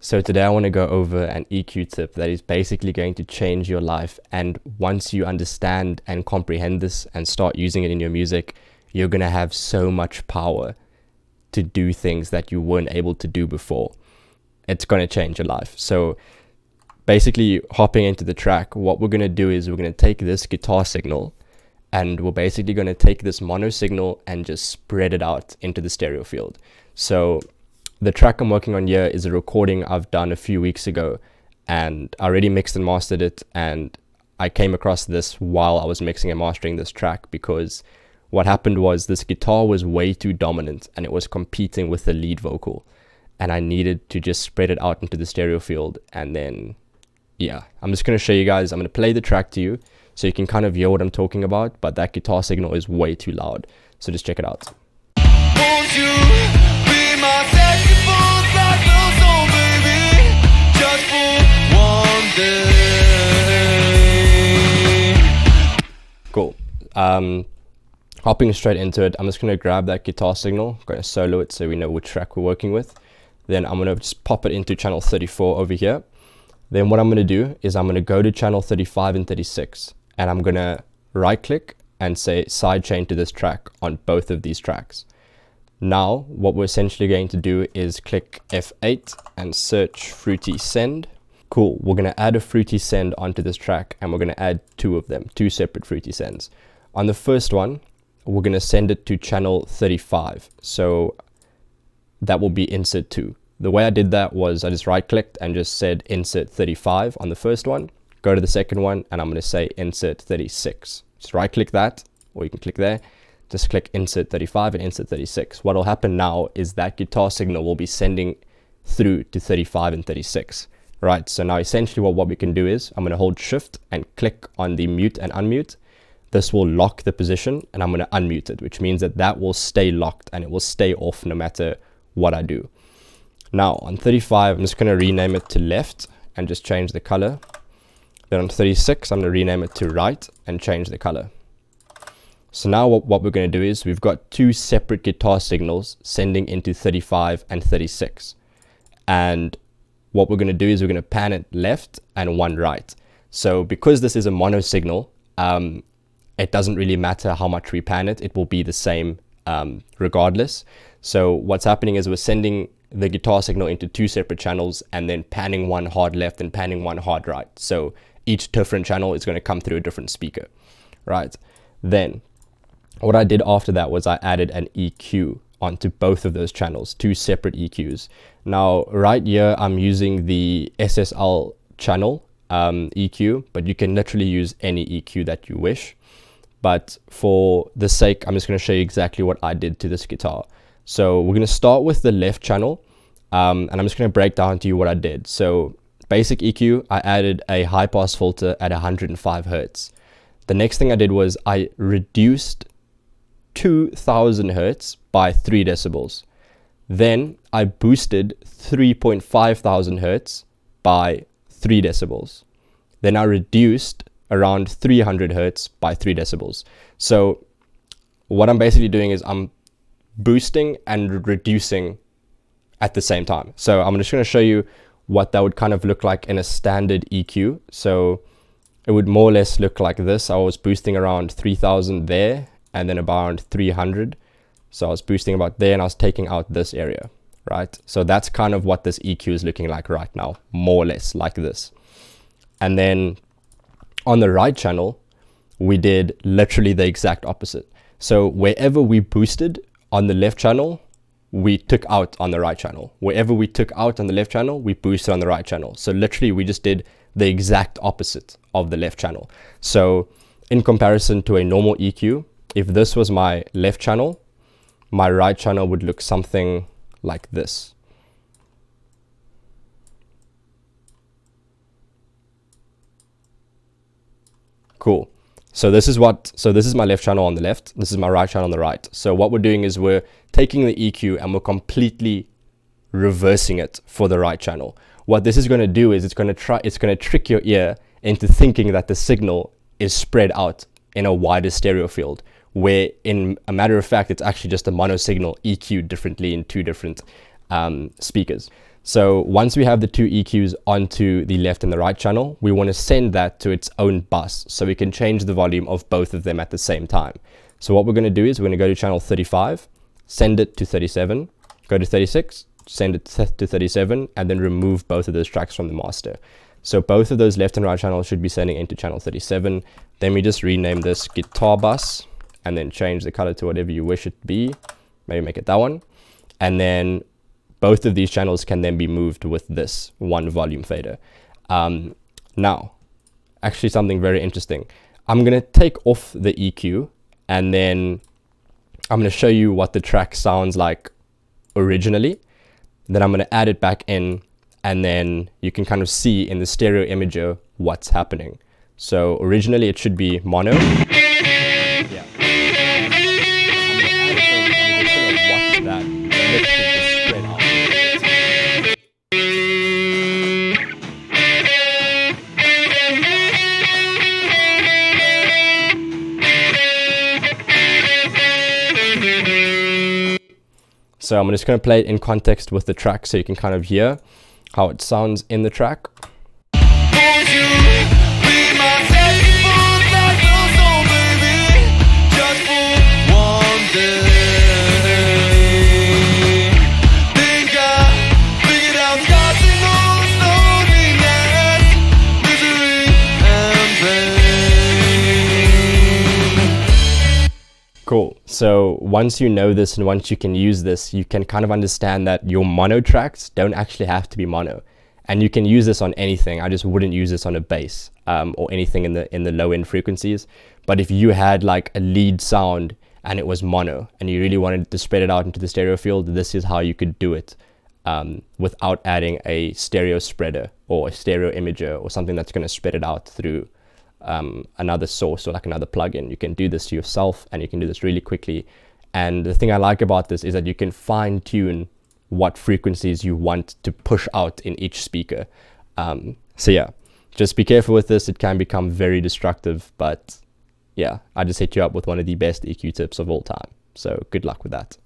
So today I want to go over an EQ tip that is basically going to change your life, and once you understand and comprehend this and start using it in your music, you're going to have so much power to do things that you weren't able to do before. It's going to change your life. So basically, hopping into the track, what we're going to do is we're going to take this guitar signal and we're basically going to take this mono signal and just spread it out into the stereo field. So the track I'm working on here is a recording I've done a few weeks ago, and I already mixed and mastered it, and I came across this while I was mixing and mastering this track, because what happened was this guitar was way too dominant and it was competing with the lead vocal, and I needed to just spread it out into the stereo field. And then I'm just going to show you guys. I'm going to play the track to you so you can kind of hear what I'm talking about, but that guitar signal is way too loud, so just check it out. Won't you be my second full black soul, baby, just for one day. Cool. Hopping straight into it, I'm just going to grab that guitar signal, I'm going to solo it so we know which track we're working with. Then I'm going to just pop it into channel 34 over here. Then what I'm going to do is I'm going to go to channel 35 and 36, and I'm going to right click and say sidechain to this track on both of these tracks. Now what we're essentially going to do is click F8 and search Fruity Send. Cool, we're going to add a Fruity Send onto this track, and we're going to add two of them, two separate Fruity Sends. On the first one, we're going to send it to channel 35, so that will be insert 2. The way I did that was I just right clicked and just said insert 35 on the first one, go to the second one, and I'm going to say insert 36. Just right click that, or you can click there, just click insert 35 and insert 36. What will happen now is that guitar signal will be sending through to 35 and 36. Right, so now essentially what we can do is I'm going to hold shift and click on the mute and unmute. This will lock the position, and I'm going to unmute it, which means that will stay locked and it will stay off no matter what I do. Now on 35, I'm just going to rename it to left and just change the color. Then on 36, I'm going to rename it to right and change the color. So now what we're going to do is we've got two separate guitar signals sending into 35 and 36. And what we're going to do is we're going to pan it left and one right. So because this is a mono signal, it doesn't really matter how much we pan it. It will be the same regardless. So what's happening is we're sending the guitar signal into two separate channels and then panning one hard left and panning one hard right. So each different channel is going to come through a different speaker, right? Then what I did after that was I added an EQ onto both of those channels, two separate EQs. Now right here I'm using the SSL channel EQ, but you can literally use any EQ that you wish. But for the sake, I'm just going to show you exactly what I did to this guitar. So we're going to start with the left channel, and I'm just going to break down to you what I did. So basic EQ, I added a high pass filter at 105 hertz. The next thing I did was I reduced 2000 hertz by 3 decibels. Then I boosted 3.5 thousand hertz by 3 decibels. Then I reduced around 300 hertz by 3 decibels. So what I'm basically doing is I'm boosting and reducing at the same time. So I'm just going to show you what that would kind of look like in a standard EQ. So it would more or less look like this. I was boosting around 3000 there and then around 300. So I was boosting about there and I was taking out this area, right? So that's kind of what this EQ is looking like right now, more or less like this. And then on the right channel, we did literally the exact opposite. So wherever we boosted on the left channel, we took out on the right channel. Wherever we took out on the left channel, we boosted on the right channel. So literally we just did the exact opposite of the left channel. So in comparison to a normal EQ, if this was my left channel, my right channel would look something like this. Cool. So this is my left channel on the left. This is my right channel on the right. So what we're doing is we're taking the EQ and we're completely reversing it for the right channel. What this is going to do is it's going to trick your ear into thinking that the signal is spread out in a wider stereo field, where in a matter of fact, it's actually just a mono signal EQ'd differently in two different speakers. So once we have the two EQs onto the left and the right channel, we want to send that to its own bus so we can change the volume of both of them at the same time. So what we're going to do is we're going to go to channel 35, send it to 37, go to 36, send it to 37, and then remove both of those tracks from the master. So both of those left and right channels should be sending into channel 37. Then we just rename this guitar bus and then change the color to whatever you wish it to be. Maybe make it that one. And then both of these channels can then be moved with this one volume fader. Now, actually something very interesting. I'm going to take off the EQ and then I'm going to show you what the track sounds like originally. Then I'm going to add it back in, and then you can kind of see in the stereo imager what's happening. So originally it should be mono. Yeah. I'm going to add it in, and you're just going to watch that literally just spread out. So I'm just going to play it in context with the track so you can kind of hear how it sounds in the track. Won't you be my second foot like your soul, baby? Just for one day. Think I figured out God's signals, loneliness, misery, and pain. Cool. So once you know this and once you can use this, you can kind of understand that your mono tracks don't actually have to be mono. And you can use this on anything. I just wouldn't use this on a bass or anything in the low end frequencies. But if you had like a lead sound and it was mono and you really wanted to spread it out into the stereo field, this is how you could do it without adding a stereo spreader or a stereo imager or something that's going to spread it out through another source or like another plugin. You can do this to yourself and you can do this really quickly. And the thing I like about this is that you can fine tune what frequencies you want to push out in each speaker. So yeah, just be careful with this. It can become very destructive, but yeah, I just hit you up with one of the best EQ tips of all time. So good luck with that.